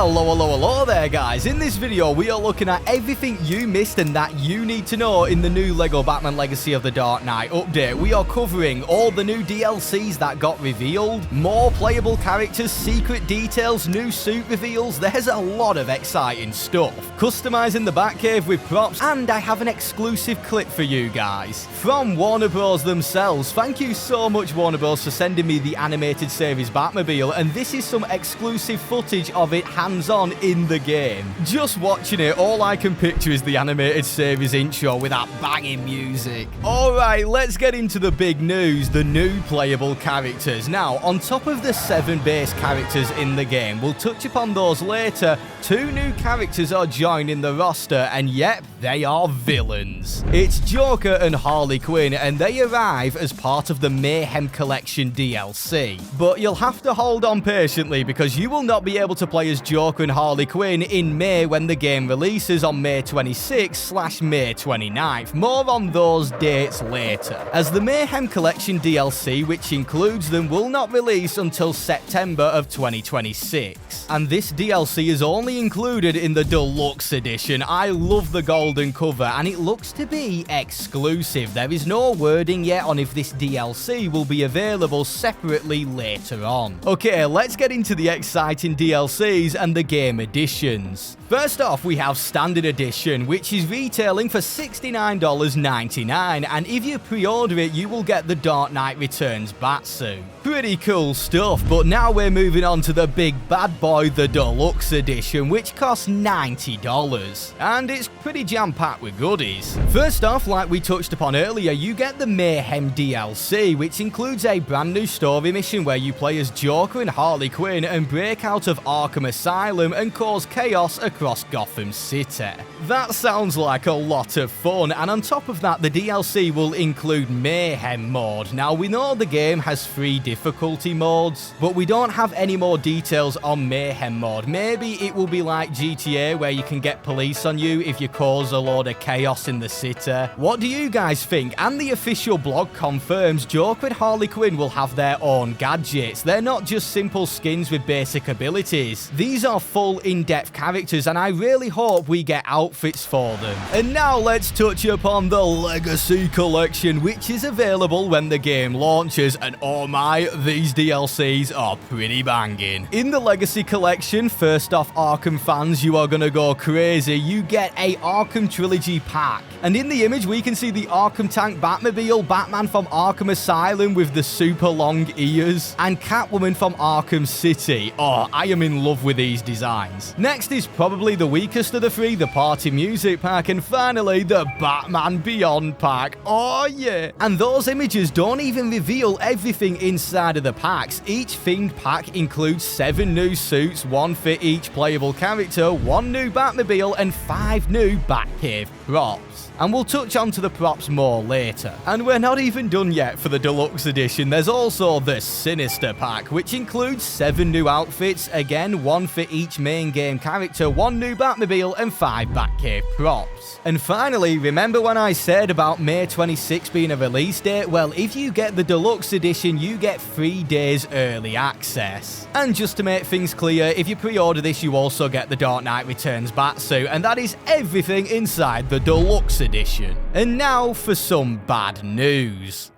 Hello there guys. In this video we are looking at everything you missed and that you need to know in the new LEGO Batman Legacy of the Dark Knight update. We are covering all the new DLCs that got revealed, more playable characters, secret details, new suit reveals. There's a lot of exciting stuff. Customizing the Batcave with props, and I have an exclusive clip for you guys from Warner Bros themselves. Thank you so much Warner Bros for sending me the animated series Batmobile, and this is some exclusive footage of it hands-on in the game. Just watching it, all I can picture is the animated series intro with that banging music. Alright, let's get into the big news, the new playable characters. Now, on top of the 7 base characters in the game, we'll touch upon those later, 2 new characters are joining the roster, and yep, they are villains. It's Joker and Harley Quinn, and they arrive as part of the Mayhem Collection DLC. But you'll have to hold on patiently because you will not be able to play as Joker and Harley Quinn in May when the game releases on May 26/May 29th. More on those dates later, as the Mayhem Collection DLC, which includes them, will not release until September of 2026. And this DLC is only included in the Deluxe Edition. I love the golden cover and it looks to be exclusive. There is no wording yet on if this DLC will be available separately later on. Okay, let's get into the exciting DLCs and the game editions. First off, we have Standard Edition, which is retailing for $69.99, and if you pre-order it, you will get the Dark Knight Returns Batsuit. Pretty cool stuff, but now we're moving on to the big bad boy, the Deluxe Edition, which costs $90, and it's pretty jam-packed with goodies. First off, like we touched upon earlier, you get the Mayhem DLC, which includes a brand new story mission where you play as Joker and Harley Quinn and break out of Arkham Asylum and cause chaos across Gotham City. That sounds like a lot of fun, and on top of that, the DLC will include Mayhem mode. Now, we know the game has 3 difficulty modes, but we don't have any more details on Mayhem mode. Maybe it will be like GTA, where you can get police on you if you cause a load of chaos in the city. What do you guys think? And the official blog confirms Joker and Harley Quinn will have their own gadgets. They're not just simple skins with basic abilities. These are full in-depth characters, and I really hope we get outfits for them. And now let's touch upon the Legacy Collection, which is available when the game launches, and oh my, these DLCs are pretty banging. In the Legacy Collection, first off, Arkham fans, you are gonna go crazy. You get a Arkham Trilogy pack, and in the image we can see the Arkham Tank Batmobile, Batman from Arkham Asylum with the super long ears, and Catwoman from Arkham City. Oh, I am in love with these designs. Next is probably the weakest of the 3, the Party Music pack, and finally the Batman Beyond pack. Oh yeah! And those images don't even reveal everything inside of the packs. Each themed pack includes 7 new suits, 1 for each playable character, 1 new Batmobile, and 5 new Batcave props. And we'll touch onto the props more later. And we're not even done yet for the Deluxe Edition. There's also the Sinister pack, which includes 7 new outfits, again 1 for each main game character, 1 new Batmobile, and 5 Batcave props. And finally, remember when I said about May 26 being a release date? Well, if you get the Deluxe Edition, you get 3 days early access. And just to make things clear, if you pre-order this, you also get the Dark Knight Returns Batsuit, and that is everything inside the Deluxe Edition. And now for some bad news.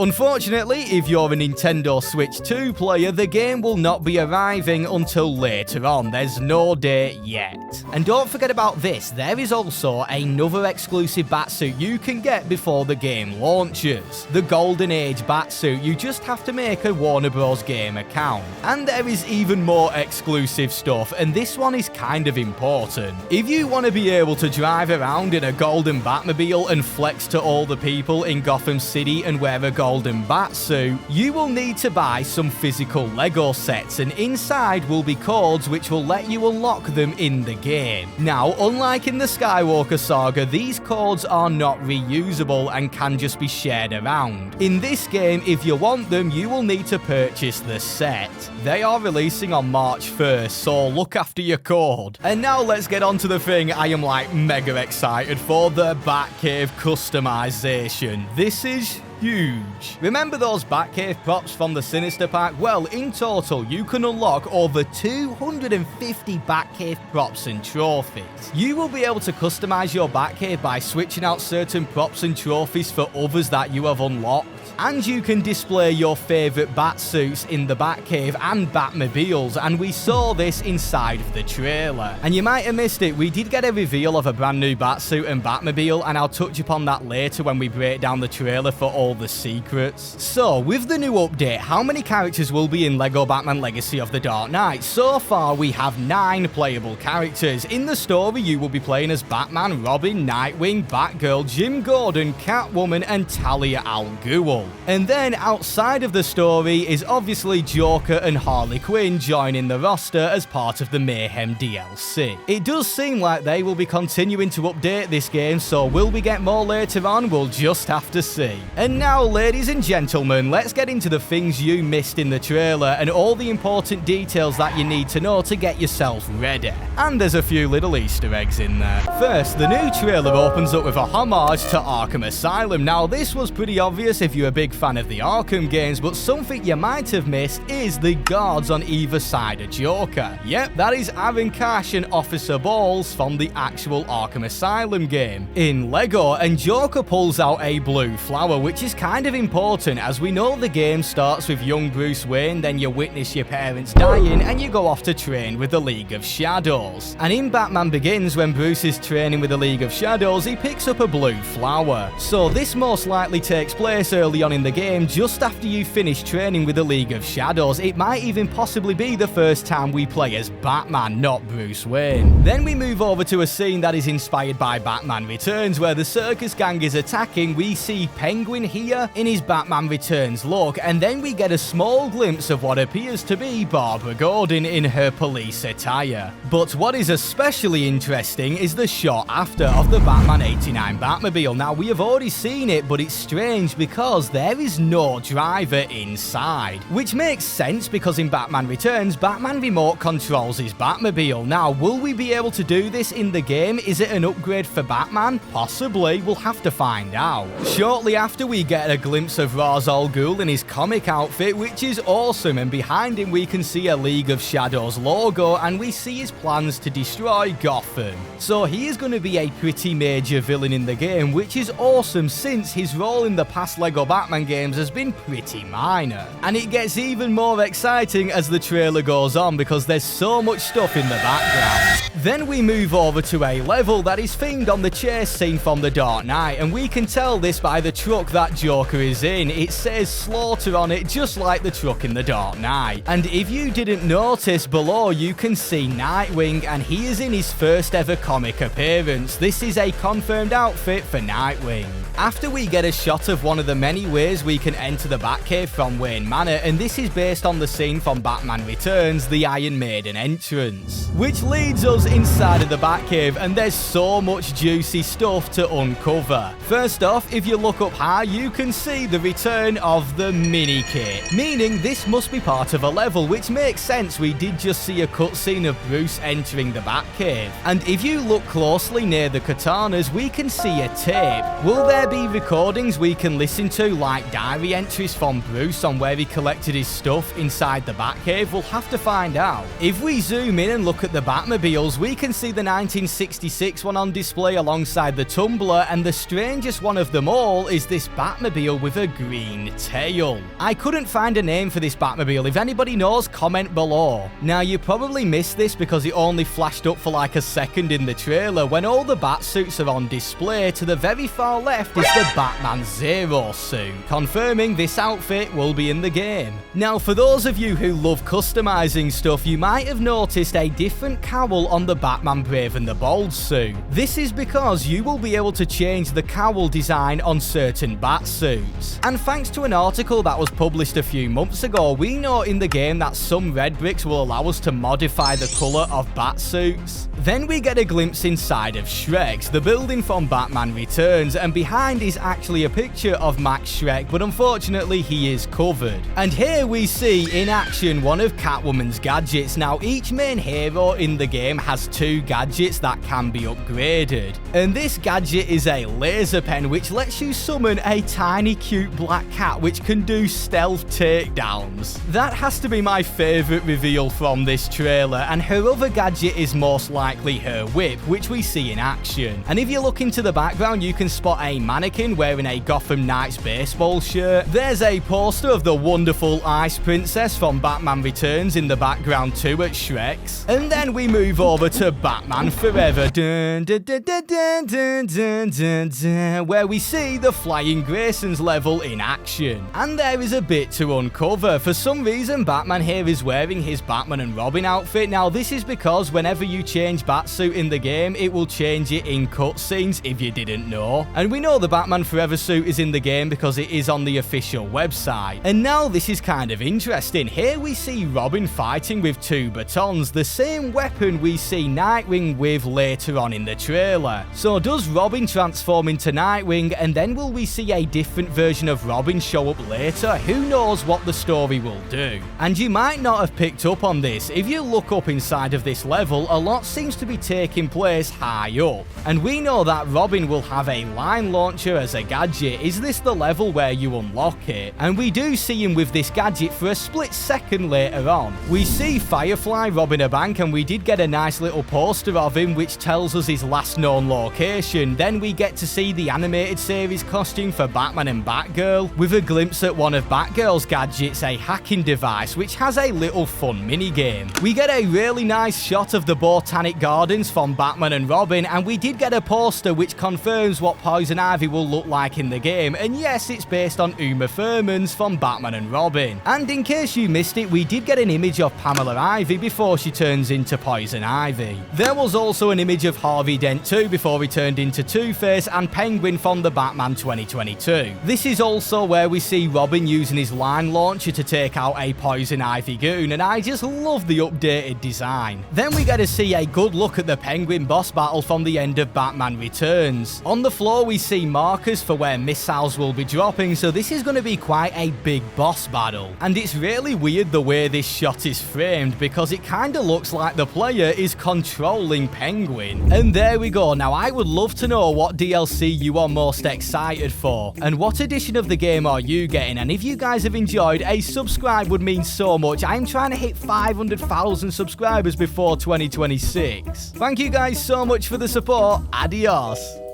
Unfortunately, if you're a Nintendo Switch 2 player, the game will not be arriving until later on. There's no date yet. And don't forget about this, there is also another exclusive Batsuit you can get before the game launches. The Golden Age Batsuit. You just have to make a Warner Bros. Game account. And there is even more exclusive stuff, and this one is kind of important. If you want to be able to drive around in a golden Batmobile and flex to all the people in Gotham City and wear a golden Batsuit, you will need to buy some physical Lego sets, and inside will be codes which will let you unlock them in the game. Now, unlike in the Skywalker Saga, these codes are not reusable and can just be shared around. In this game, if you want them, you will need to purchase the set. They are releasing on March 1st, so look after your code. And now let's get on to the thing I am like mega excited for, the Batcave Customization. This is huge. Remember those Batcave props from the Sinister Pack? Well, in total, you can unlock over 250 Batcave props and trophies. You will be able to customize your Batcave by switching out certain props and trophies for others that you have unlocked. And you can display your favourite Batsuits in the Batcave and Batmobiles, and we saw this inside of the trailer. And you might have missed it, we did get a reveal of a brand new Batsuit and Batmobile, and I'll touch upon that later when we break down the trailer for all the secrets. So, with the new update, how many characters will be in LEGO Batman Legacy of the Dark Knight? So far, we have 9 playable characters. In the story, you will be playing as Batman, Robin, Nightwing, Batgirl, Jim Gordon, Catwoman, and Talia al Ghul. And then outside of the story is obviously Joker and Harley Quinn joining the roster as part of the Mayhem DLC. It does seem like they will be continuing to update this game, so will we get more later on? We'll just have to see. And now, ladies and gentlemen, let's get into the things you missed in the trailer and all the important details that you need to know to get yourself ready. And there's a few little Easter eggs in there. First, the new trailer opens up with a homage to Arkham Asylum. Now, this was pretty obvious if you're a big fan of the Arkham games, but something you might have missed is the guards on either side of Joker. Yep, that is Aaron Cash and Officer Balls from the actual Arkham Asylum game in LEGO, and Joker pulls out a blue flower, which is kind of important as we know the game starts with young Bruce Wayne, then you witness your parents dying, and you go off to train with the League of Shadows. And in Batman Begins, when Bruce is training with the League of Shadows, he picks up a blue flower. So this most likely takes place early on in the game, just after you finish training with the League of Shadows. It might even possibly be the first time we play as Batman, not Bruce Wayne. Then we move over to a scene that is inspired by Batman Returns, where the circus gang is attacking. We see Penguin here in his Batman Returns look, and then we get a small glimpse of what appears to be Barbara Gordon in her police attire. But what is especially interesting is the shot after of the Batman 89 Batmobile. Now, we have already seen it, but it's strange because there is no driver inside, which makes sense because in Batman Returns, Batman remote controls his Batmobile. Now, will we be able to do this in the game? Is it an upgrade for Batman? Possibly, we'll have to find out. Shortly after, we get a glimpse of Ra's al Ghul in his comic outfit, which is awesome, and behind him we can see a League of Shadows logo, and we see his plans to destroy Gotham. So he is going to be a pretty major villain in the game, which is awesome since his role in the past LEGO Batman games has been pretty minor. And it gets even more exciting as the trailer goes on because there's so much stuff in the background. Then we move over to a level that is themed on the chase scene from The Dark Knight, and we can tell this by the truck that Joker is in. It says Slaughter on it, just like the truck in The Dark Knight. And if you didn't notice, below you can see Nightwing, and he is in his first ever comic appearance. This is a confirmed outfit for Nightwing. After we get a shot of one of the many ways we can enter the Batcave from Wayne Manor, and this is based on the scene from Batman Returns, the Iron Maiden entrance, which leads us inside of the Batcave, and there's so much juicy stuff to uncover. First off, if you look up high, you can see the return of the mini kit, meaning this must be part of a level, which makes sense. We did just see a cutscene of Bruce entering the Batcave, and if you look closely near the katanas, we can see a tape. Will there be recordings we can listen to, like diary entries from Bruce on where he collected his stuff inside the Batcave? We'll have to find out. If we zoom in and look at the Batmobiles, we can see the 1966 one on display alongside the Tumbler, and the strangest one of them all is this Batmobile with a green tail. I couldn't find a name for this Batmobile. If anybody knows, comment below. Now, you probably missed this because it only flashed up for like a second in the trailer. When all the Batsuits are on display, to the very far left is the Batman Zero suit, confirming this outfit will be in the game. Now, for those of you who love customizing stuff, you might have noticed a different cowl on the Batman Brave and the Bold suit. This is because you will be able to change the cowl design on certain Batsuits. And thanks to an article that was published a few months ago, we know in the game that some red bricks will allow us to modify the colour of Batsuits. Then we get a glimpse inside of Shrek's, the building from Batman Returns, and behind is actually a picture of Max Schreck, but unfortunately he is covered. And here we see in action one of Catwoman's gadgets. Now, each main hero in the game has 2 gadgets that can be upgraded. And this gadget is a laser pen which lets you summon a tiny cute black cat which can do stealth takedowns. That has to be my favourite reveal from this trailer, and her other gadget is most likely her whip, which we see in action. And if you look into the background, you can spot a mannequin wearing a Gotham Knights baseball shirt. There's a poster of the wonderful Ice Princess from Batman Returns in the background too at Shrek's. And then we move over to Batman Forever, dun, dun, dun, dun, dun, dun, dun, dun, dun, where we see the Flying Graysons level in action. And there is a bit to uncover. For some reason, Batman here is wearing his Batman and Robin outfit. Now, this is because whenever you change Batsuit in the game, it will change it in cutscenes, if you didn't know. And we know the Batman Forever suit is in the game because it is on the official website. And now this is kind of interesting. Here we see Robin fighting with 2 batons, the same weapon we see Nightwing with later on in the trailer. So does Robin transform into Nightwing, and then will we see a different version of Robin show up later? Who knows what the story will do. And you might not have picked up on this. If you look up inside of this level, a lot seems to be taking place high up. And we know that Robin will have a line launcher as a gadget. Is this the level where you unlock it? And we do see him with this gadget for a split second later on. We see Firefly robbing a bank, and we did get a nice little poster of him which tells us his last known location. Then we get to see the animated series costume for Batman and Batgirl, with a glimpse at one of Batgirl's gadgets, a hacking device which has a little fun minigame. We get a really nice shot of the Botanic Gardens from Batman and Robin, and we did get a poster which confirms what Poison Ivy will look like in the game, and yes, it's based on Uma Thurman's from Batman and Robin. And in case you missed it, we did get an image of Pamela Ivy before she turns into Poison Ivy. There was also an image of Harvey Dent too before he turned into Two-Face and Penguin from the Batman 2022. This is also where we see Robin using his line launcher to take out a Poison Ivy goon, and I just love the updated design. Then we get to see a good look at the Penguin boss battle from the end of Batman Returns. On the floor we see markers for where missiles will be dropping, so this is going to be quite a big boss battle. And it's really weird the way this shot is framed, because it kind of looks like the player is controlling Penguin. And there we go. Now I would love to know what DLC you are most excited for, and what edition of the game are you getting. And if you guys have enjoyed, a subscribe would mean so much. I'm trying to hit 500,000 subscribers before 2026. Thank you guys so much for the support. Adios.